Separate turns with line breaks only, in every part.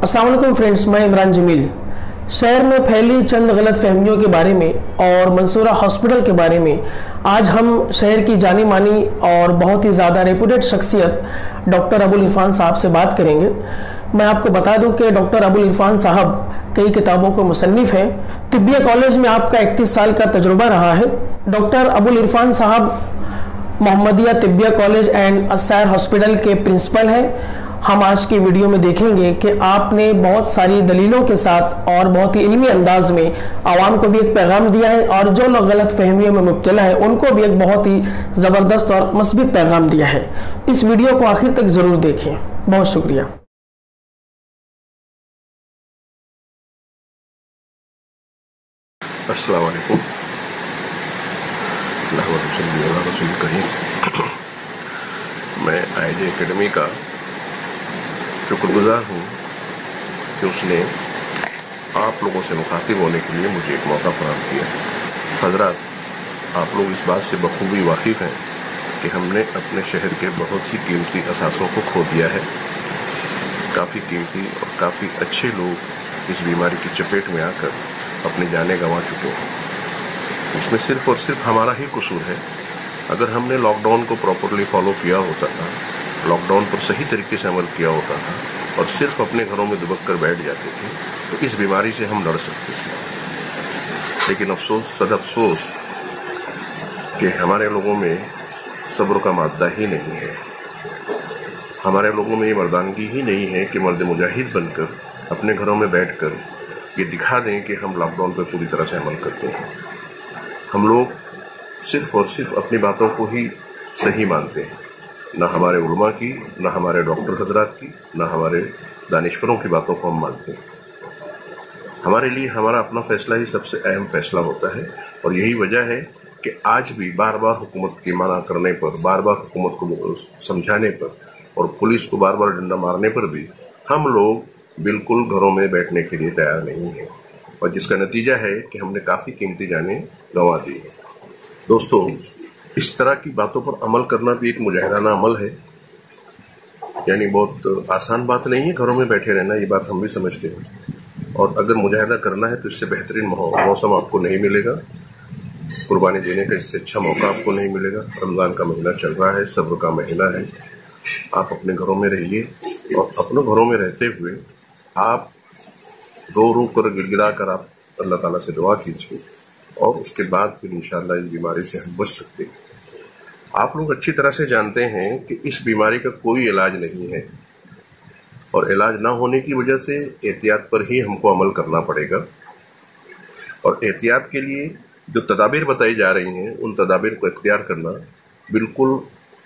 अस्सलाम वालेकुम फ्रेंड्स, मैं इमरान जमील। शहर में फैली चंद गलत फहमियों के बारे में और मंसूरा हॉस्पिटल के बारे में आज हम शहर की जानी मानी और बहुत ही ज़्यादा रेपुटेड शख्सियत डॉक्टर अबुल इरफान साहब से बात करेंगे। मैं आपको बता दूं कि डॉक्टर अबुल इरफान साहब कई किताबों के मुसन्निफ हैं। तिब्बिया कॉलेज में आपका 31 साल का तजुर्बा रहा है। डॉक्टर अबुल इरफान साहब Mohammadia Tibbia college and Asayar hospital के प्रिंसिपल हैं। हम आज की वीडियो में देखेंगे कि आपने बहुत सारी दलीलों के साथ और बहुत ही इल्मी अंदाज में आवाम को भी एक पैगाम दिया है और जो लोग गलत फहमियों में मुब्तला है उनको भी एक बहुत ही ज़बरदस्त और मस्बत पैगाम दिया है। इस वीडियो को आखिर तक ज़रूर देखें। बहुत शुक्रिया।
अस्सलाम वालेकुम। मैं IJ एकेडमी का शुक्रगुजार हूँ कि उसने आप लोगों से मुखातिब होने के लिए मुझे एक मौका फराहम किया। हजरात, आप लोग इस बात से बखूबी वाकिफ़ हैं कि हमने अपने शहर के बहुत ही कीमती असासों को खो दिया है। काफ़ी कीमती और काफ़ी अच्छे लोग इस बीमारी की चपेट में आकर अपनी जानें गंवा चुके हैं। इसमें सिर्फ और सिर्फ हमारा ही कसूर है। अगर हमने लॉकडाउन को प्रॉपरली फॉलो किया होता था, लॉकडाउन पर सही तरीके से अमल किया होता था और सिर्फ अपने घरों में दुबक कर बैठ जाते थे तो इस बीमारी से हम लड़ सकते थे। लेकिन अफसोस, सद अफसोस कि हमारे लोगों में सब्र का मादा ही नहीं है। हमारे लोगों में ये मर्दानगी ही नहीं है कि मर्द मुजाहिद बनकर अपने घरों में बैठकर ये दिखा दें कि हम लॉकडाउन पर पूरी तरह से अमल करते हैं। हम लोग सिर्फ और सिर्फ अपनी बातों को ही सही मानते हैं, न हमारे उलमा की, न हमारे डॉक्टर हजरात की, न हमारे दानिश्वरों की बातों को हम मानते हैं। हमारे लिए हमारा अपना फैसला ही सबसे अहम फैसला होता है और यही वजह है कि आज भी बार बार हुकूमत के मना करने पर, बार बार हुकूमत को समझाने पर और पुलिस को बार बार डंडा मारने पर भी हम लोग बिल्कुल घरों में बैठने के लिए तैयार नहीं है और जिसका नतीजा है कि हमने काफ़ी कीमती जानें गंवा दी है। दोस्तों, इस तरह की बातों पर अमल करना भी एक मुजाहिदाना अमल है। यानी बहुत आसान बात नहीं है घरों में बैठे रहना, ये बात हम भी समझते हैं। और अगर मुजाहिदा करना है तो इससे बेहतरीन मौसम आपको नहीं मिलेगा, कुर्बानी देने का इससे अच्छा मौका आपको नहीं मिलेगा। रमज़ान का महीना चल रहा है, सब्र का महीना है। आप अपने घरों में रहिए और अपने घरों में रहते हुए आप रो रो कर, गिड़गिड़ा कर आप अल्लाह ताला से दुआ कीजिए और उसके बाद फिर इंशाअल्लाह इस बीमारी से हम बच सकते हैं। आप लोग अच्छी तरह से जानते हैं कि इस बीमारी का कोई इलाज नहीं है और इलाज ना होने की वजह से एहतियात पर ही हमको अमल करना पड़ेगा। और एहतियात के लिए जो तदाबीर बताई जा रही हैं उन तदाबीर को इख्तियार करना बिल्कुल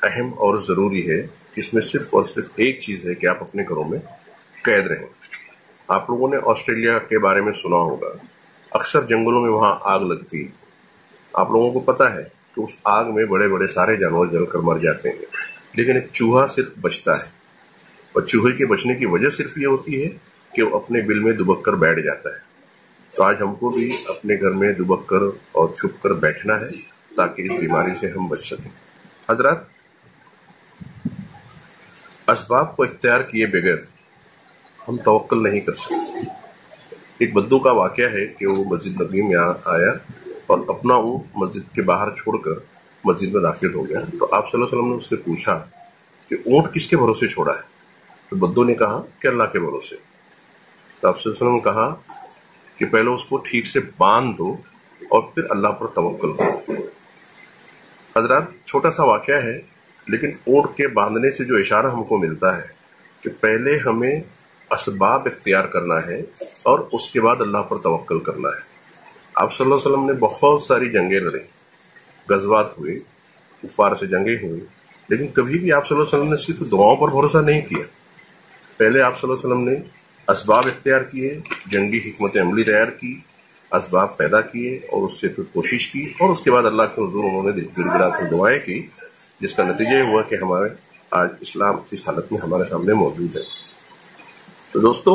अहम और ज़रूरी है, जिसमें सिर्फ और सिर्फ एक चीज़ है कि आप अपने घरों में कैद रहें। आप लोगों ने ऑस्ट्रेलिया के बारे में सुना होगा। अक्सर जंगलों में वहाँ आग लगती है। आप लोगों को पता है कि उस आग में बड़े बड़े सारे जानवर जलकर मर जाते हैं, लेकिन एक चूहा सिर्फ बचता है और चूहे के बचने की वजह सिर्फ ये होती है कि वो अपने बिल में दुबक कर बैठ जाता है। तो आज हमको भी अपने घर में दुबक कर और छुप कर बैठना है ताकि इस बीमारी से हम बच सकें। हजरात, असबाब को इख्तियार किए बगैर हम तवक्कुल नहीं कर सकते। एक बद्दू का वाक़या है कि वो मस्जिद नबी में आया और अपना ऊँट मस्जिद के बाहर छोड़कर मस्जिद में दाखिल हो गया। तो आप सल्लल्लाहु अलैहि वसल्लम ने उससे पूछा कि ऊँट किसके भरोसे छोड़ा है? तो बद्दू ने कहा कि अल्लाह के भरोसे। तो आप सल्लल्लाहु अलैहि वसल्लम ने कहा कि पहले उसको ठीक से बांध दो और फिर अल्लाह पर तवक्कुल करो। हजरात, छोटा सा वाक़या है, लेकिन ऊँट के बांधने से जो इशारा हमको मिलता है कि पहले हमें असबाब इख्तियार करना है और उसके बाद अल्लाह पर तवक्कुल करना है। आप सल्लल्लाहु अलैहि वसल्लम ने बहुत सारी जंगें लड़ी, गज़वात हुए, कुफ़ार से जंगें हुई, लेकिन कभी भी आप सल्लल्लाहु अलैहि वसल्लम ने सिर्फ दुआओं पर भरोसा नहीं किया। पहले आप सल्लल्लाहु अलैहि वसल्लम ने असबाब इख्तियार किए, जंगी हिकमत अमली तैयार की, असबाब पैदा किए और उससे फिर कोशिश की और उसके बाद अल्लाह के हुज़ूर उन्होंने गिड़गिड़ा कर दुआएं की, जिसका नतीजा हुआ कि हमारे आज इस्लाम इस हालत में हमारे सामने मौजूद है। तो दोस्तों,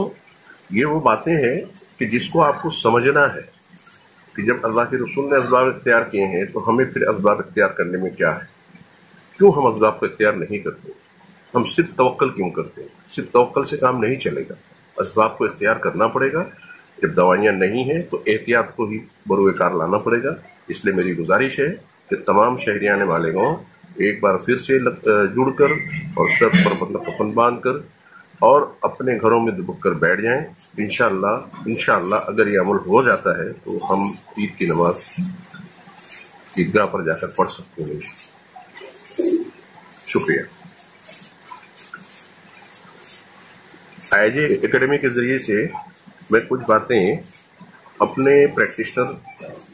ये वो बातें हैं कि जिसको आपको समझना है कि जब अल्लाह के रसूल ने असबाब इख्तियार किए हैं तो हमें फिर असबाब इख्तियार करने में क्या है, क्यों हम असबाब को इख्तियार नहीं करते, हम सिर्फ तवक्कल क्यों करते हैं। सिर्फ तवक्कल से काम नहीं चलेगा। اسباب کو اختیار کرنا پڑے گا. جب دوائیاں نہیں ہیں تو احتیاط کو ہی بروئے کار لانا پڑے گا. اس لیے میری گزارش ہے کہ تمام شہریان مالیگاؤں ایک بار پھر سے جڑ کر اور سر پر مطلب کفن باندھ کر اور اپنے گھروں میں دبک کر بیٹھ جائیں. انشاءاللہ اگر یہ عمل ہو جاتا ہے تو ہم عید کی نماز عیدگاہ پر جا کر پڑھ سکتے ہیں. شکریہ. IJ اکیڈمی کے ذریعے سے میں کچھ باتیں اپنے پریکٹیشنر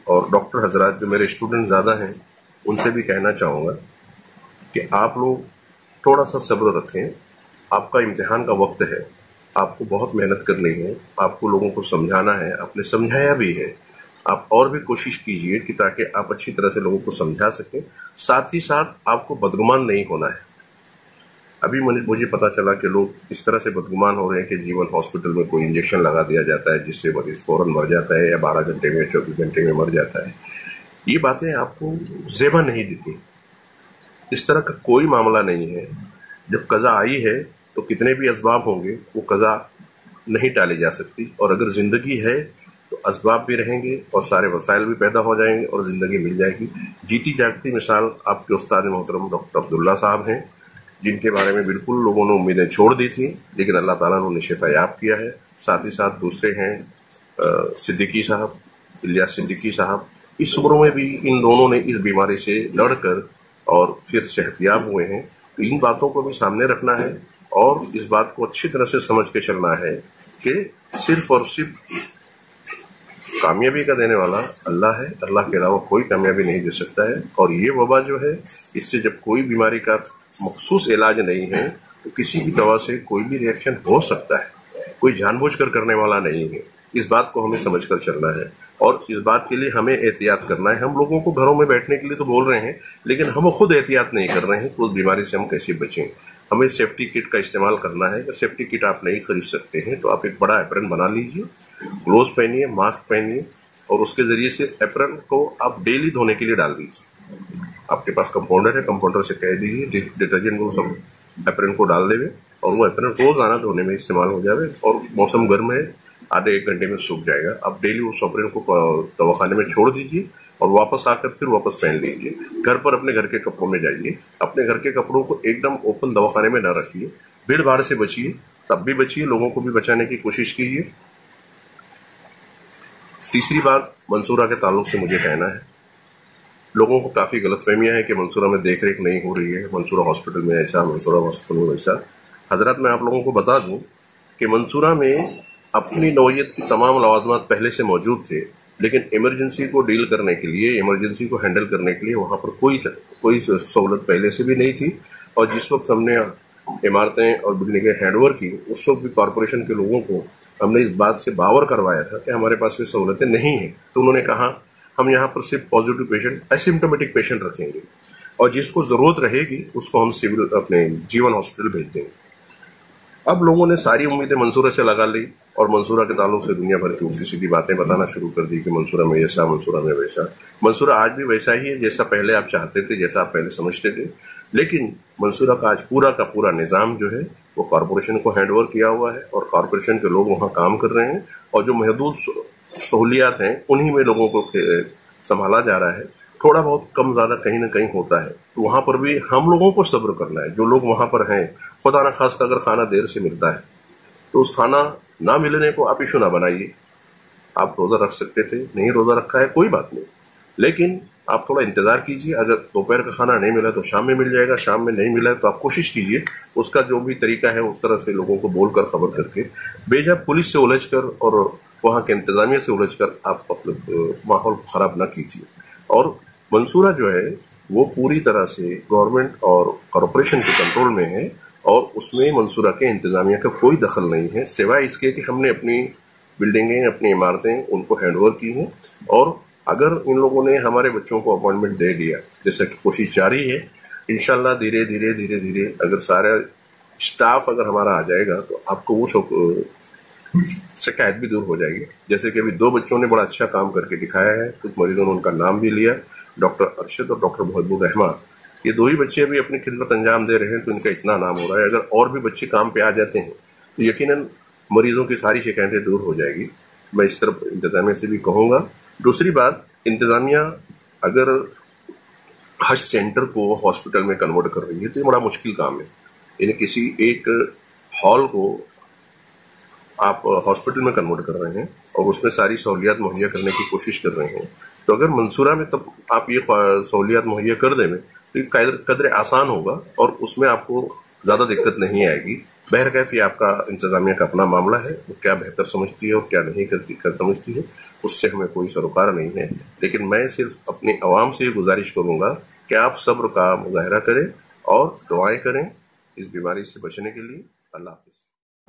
اور ڈاکٹر حضرات جو میرے اسٹوڈنٹ زیادہ ہیں ان سے بھی کہنا چاہوں گا کہ آپ لوگ تھوڑا سا صبر رکھیں. آپ کا امتحان کا وقت ہے, آپ کو بہت محنت کرنی ہے, آپ کو لوگوں کو سمجھانا ہے, آپ نے سمجھایا بھی ہے. آپ اور بھی کوشش کیجئے کہ تاکہ آپ اچھی طرح سے لوگوں کو سمجھا سکیں. ساتھ ہی ساتھ آپ کو بدگمان نہیں ہونا ہے. ابھی مجھے پتا چلا کہ لوگ اس طرح سے بدگمان ہو رہے ہیں کہ جیون ہاسپٹل میں کوئی انجیکشن لگا دیا جاتا ہے جس سے مریض فوراً مر جاتا ہے یا 12 گھنٹے میں 24 گھنٹے میں مر جاتا ہے. یہ باتیں آپ کو زیبا نہیں دیتی. اس طرح کا کوئی معاملہ نہیں ہے. جب قضا آئی ہے تو کتنے بھی اسباب ہوں گے وہ قضا نہیں ٹالی جا سکتی, اور اگر زندگی ہے تو اسباب بھی رہیں گے اور سارے وسائل بھی پیدا ہو جائیں گے اور زندگی مل جائے گی. جیتی جاگتی مثال آپ کے استاد محترم ڈاکٹر عبداللہ صاحب ہیں, جن کے بارے میں بالکل لوگوں نے امیدیں چھوڑ دی تھیں لیکن اللہ تعالیٰ نے انہیں شفا یاب کیا ہے. ساتھ ہی ساتھ دوسرے ہیں صدیقی صاحب, الیاس صدیقی صاحب. اس عمروں میں بھی ان دونوں نے اس بیماری سے لڑ کر اور پھر صحت یاب ہوئے ہیں. تو ان باتوں کو بھی سامنے رکھنا ہے اور اس بات کو اچھی طرح سے سمجھ کے چلنا ہے کہ صرف اور صرف کامیابی کا دینے والا اللہ ہے. اللہ کے علاوہ کوئی کامیابی نہیں دے سکتا ہے. اور یہ وبا جو ہے اس سے جب کوئی بیماری کا مخصوص علاج نہیں ہے تو کسی بھی دوا سے کوئی بھی ری ایکشن ہو سکتا ہے. کوئی جان بوجھ کر کرنے والا نہیں ہے. اس بات کو ہمیں سمجھ کر چلنا ہے اور اس بات کے لیے ہمیں احتیاط کرنا ہے. ہم لوگوں کو گھروں میں بیٹھنے کے لیے تو بول رہے ہیں لیکن ہم خود احتیاط نہیں کر رہے ہیں تو اس بیماری سے ہم کیسے بچیں. ہمیں سیفٹی کٹ کا استعمال کرنا ہے. اگر سیفٹی کٹ آپ نہیں خرید سکتے ہیں تو آپ ایک بڑا ایپرن بنا لیجئے, گلوز پہنیے, ماسک پہنیے اور اس کے ذریعے سے ایپرن کو آپ ڈیلی دھونے کے لیے ڈال دیجیے. آپ کے پاس کمپاؤنڈر ہے, کمپاؤنڈر سے کہہ دیجیے ڈٹرجنٹ کو سب ایپرن کو ڈال دے اور وہ ایپرن روزانہ دھونے میں استعمال ہو جائے اور موسم گرم ہے آدھے 1 گھنٹے میں سوکھ جائے گا. آپ ڈیلی اس ایپرن کو دواخانے میں چھوڑ دیجیے اور واپس آ کر پھر واپس پہن لیجیے. گھر پر اپنے گھر کے کپڑوں میں جائیے. اپنے گھر کے کپڑوں کو ایک دم اوپن دواخانے میں نہ رکھیے. بھیڑ بھاڑ سے بچیے, تب بھی بچیے, لوگوں کو بھی بچانے کی کوشش کیجیے. تیسری بات منصورہ کے تعلق سے مجھے کہنا ہے, لوگوں کو کافی غلط فہمیاں ہیں کہ منصورہ میں دیکھ ریکھ نہیں ہو رہی ہے, منصورہ ہاسپٹل میں ایسا, منصورہ ہاسپٹل میں ویسا. حضرات میں آپ لوگوں کو بتا دوں کہ منصورہ میں اپنی نوعیت کی تمام لوازمات پہلے سے موجود تھے لیکن ایمرجنسی کو ڈیل کرنے کے لیے, ایمرجنسی کو ہینڈل کرنے کے لیے وہاں پر کوئی سہولت پہلے سے بھی نہیں تھی. اور جس وقت ہم نے عمارتیں اور بلڈنگیں ہینڈ اوور کی اس وقت بھی کارپوریشن کے لوگوں کو ہم نے اس بات سے باور کروایا تھا کہ ہمارے پاس یہ سہولتیں نہیں ہیں. تو انہوں نے کہا ہم یہاں پر صرف پازیٹیو پیشنٹ, اسمپٹومیٹک پیشنٹ رکھیں گے اور جس کو ضرورت رہے گی اس کو ہم سول اپنے جیون ہاسپٹل بھیج دیں گے. اب لوگوں نے ساری امیدیں منصورہ سے لگا لی اور منصورہ کے تعلق سے دنیا بھر کی الٹی سیدھی باتیں بتانا شروع کر دی کہ منصورہ میں ایسا, منصورہ میں ویسا. منصورہ آج بھی ویسا ہی ہے جیسا پہلے آپ چاہتے تھے, جیسا آپ پہلے سمجھتے تھے. لیکن منصورہ کا آج پورا کا پورا نظام جو ہے وہ کارپوریشن کو ہینڈ اوور کیا ہوا ہے اور کارپوریشن کے لوگ وہاں کام کر رہے ہیں اور جو محدود سہولیات ہیں انہی میں لوگوں کو سنبھالا جا رہا ہے. تھوڑا بہت کم زیادہ کہیں نہ کہیں ہوتا ہے تو وہاں پر بھی ہم لوگوں کو صبر کرنا ہے. جو لوگ وہاں پر ہیں, خدا نہ خواستہ اگر کھانا دیر سے ملتا ہے تو اس کھانا نہ ملنے کو آپ ایشو نہ بنائیے. آپ روزہ رکھ سکتے تھے, نہیں روزہ رکھا ہے کوئی بات نہیں, لیکن آپ تھوڑا انتظار کیجیے. اگر دوپہر کا کھانا نہیں ملا تو شام میں مل جائے گا, شام میں نہیں ملا تو آپ کوشش کیجیے اس کا جو بھی طریقہ ہے اس طرح سے لوگوں کو بول کر خبر کر کے بھیجا. پولیس سے الجھ کر اور وہاں کے انتظامیہ سے الجھ کر آپ ماحول کو خراب نہ کیجیے. اور منصورہ جو ہے وہ پوری طرح سے گورنمنٹ اور کارپوریشن کے کنٹرول میں ہے اور اس میں منصورہ کے انتظامیہ کا کوئی دخل نہیں ہے سوائے اس کے کہ ہم نے اپنی بلڈنگیں, اپنی عمارتیں ان کو ہینڈ اوور کی ہیں. اور اگر ان لوگوں نے ہمارے بچوں کو اپوائنٹمنٹ دے دیا, جیسا کہ کوشش جاری ہے, انشاءاللہ دھیرے دھیرے اگر سارا اسٹاف اگر ہمارا آ جائے گا تو آپ کو وہ شکایت بھی دور ہو جائے گی. جیسے کہ ابھی 2 بچوں نے بڑا اچھا کام کر کے دکھایا ہے, کچھ مریضوں نے ان کا نام بھی لیا, ڈاکٹر ارشد اور ڈاکٹر محب الرحمان. یہ 2 ہی بچے ابھی اپنی خدمت انجام دے رہے ہیں تو ان کا اتنا نام ہو رہا ہے. اگر اور بھی بچے کام پہ آ جاتے ہیں تو یقیناً मरीजों की सारी शिकायतें दूर हो जाएगी। मैं इस तरफ इंतजामिया से भी कहूँगा। दूसरी बात, इंतजामिया अगर हज सेंटर को हॉस्पिटल में कन्वर्ट कर रही है तो ये बड़ा मुश्किल काम है। यानी किसी एक हॉल को आप हॉस्पिटल में कन्वर्ट कर रहे हैं और उसमें सारी सहूलियात मुहैया करने की कोशिश कर रहे हैं, तो अगर मंसूरा में तब आप ये सहूलियात मुहैया कर दें तो ये कदर आसान होगा और उसमें आपको ज़्यादा दिक्कत नहीं आएगी। बहरकैफ ये आपका इंतजामिया का अपना मामला है, वो क्या बेहतर समझती है और क्या नहीं कर समझती है, उससे हमें कोई सरोकार नहीं है। लेकिन मैं सिर्फ अपनी आवाम से गुजारिश करूँगा कि आप सब्र का मुजाहरा करें और दुआएं करें इस बीमारी से बचने के लिए। अल्लाह हाफ़िज़।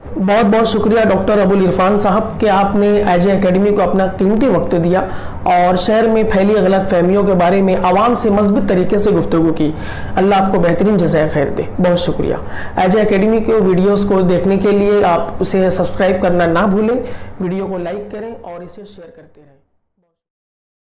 बहुत बहुत शुक्रिया डॉक्टर अबुल इरफान साहब कि आपने एज एकेडमी को अपना कीमती वक्त दिया और शहर में फैली गलत फहमियों के बारे में आवाम से मज़बूत तरीके से गुफ्तगू की। अल्लाह आपको बेहतरीन जज़ाए खैर दे। बहुत शुक्रिया। एज एकेडमी के वीडियोस को देखने के लिए आप उसे सब्सक्राइब करना ना भूलें, वीडियो को लाइक करें और इसे शेयर करते रहें।